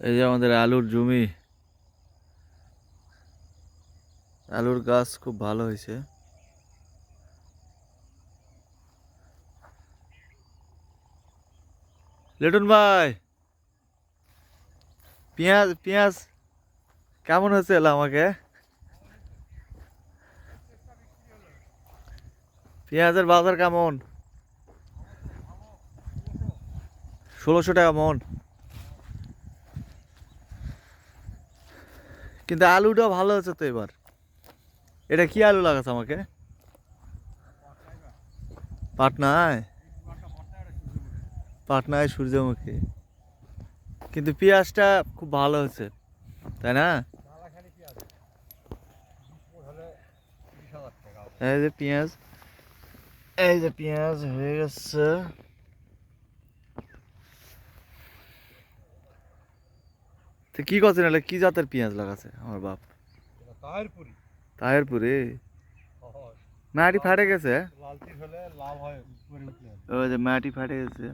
এই যে আমাদের আলুর জমি, আলুর গাছ খুব ভালো হয়েছে। লিটন ভাই, পেঁয়াজ পেঁয়াজ কেমন হয়েছে এলা আমাকে? পেঁয়াজের বাজার কেমন? 1600 টাকা মন। কিন্তু আলুটা ভালো হচ্ছে তো এবার। এটা কি আলু লাগাচ্ছে আমাকে? পাটনায়? পাটনায় সূর্যমুখী। কিন্তু পেঁয়াজটা খুব ভালো হচ্ছে, তাই না? এই যে পেঁয়াজ, এই যে পেঁয়াজ হয়ে গেছে। তো কি করছেন, এটা কি জাতের পেঁয়াজ লাগাছে আমার বাপ? তাহেরপুরে মাটি ফাটে গেছে। ওই যে মাটি ফাটে গেছে,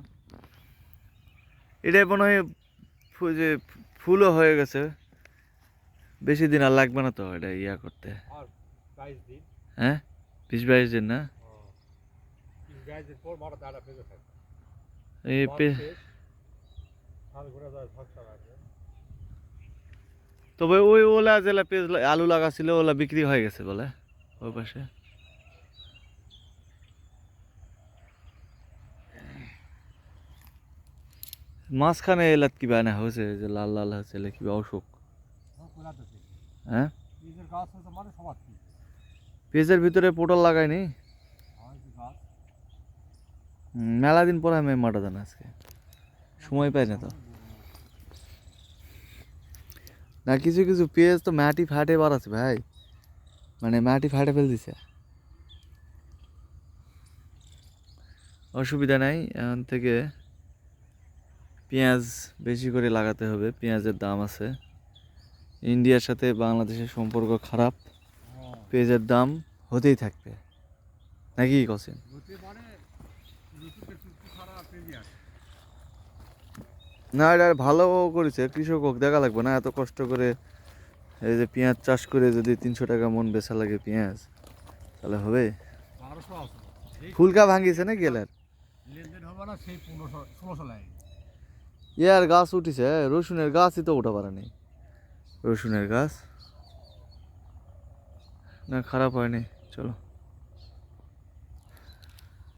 এটা মনে হয় যে ফুলও হয়ে গেছে। বেশি দিন আর লাগবে না তো এটা ইয়া করতে। হ্যাঁ, 20-22 দিন না? এই তবে ওই ওলা যেলা পেঁয়াজ আলু লাগাছিল ওলা বিক্রি হয়ে গেছে বলে ওই পাশে। মাঝখানে এলাত কি বানা হয়েছে যে লাল লাল হয়েছে, কি অসুখ? হ্যাঁ, পেঁয়াজের ভিতরে পটল লাগায়নি। মেলা দিন পরে আমি মাটা জানা, আজকে সময় পাই না তো। না, কিছু কিছু পেঁয়াজ তো মাটি ফাটে বাড়াচ্ছে ভাই, মানে মাটি ফাটে ফেল দিছে। অসুবিধা নাই, এখন থেকে পেঁয়াজ বেশি করে লাগাতে হবে। পেঁয়াজের দাম আছে, ইন্ডিয়ার সাথে বাংলাদেশের সম্পর্ক খারাপ, পেঁয়াজের দাম হতেই থাকবে, নাকি কছেন? না, এটা ভালো করেছে কৃষক, হোক দেখা লাগবে না এত কষ্ট করে। এই যে পেঁয়াজ চাষ করে যদি 300 টাকা মন বেচা লাগে পেঁয়াজ, তাহলে হবে? ফুলকা ভাঙিছে না গেলার ইয়ার গাছ উঠিছে, রসুনের গাছই তো উঠা পারেনি। রসুনের গাছ না খারাপ হয়নি, চলো।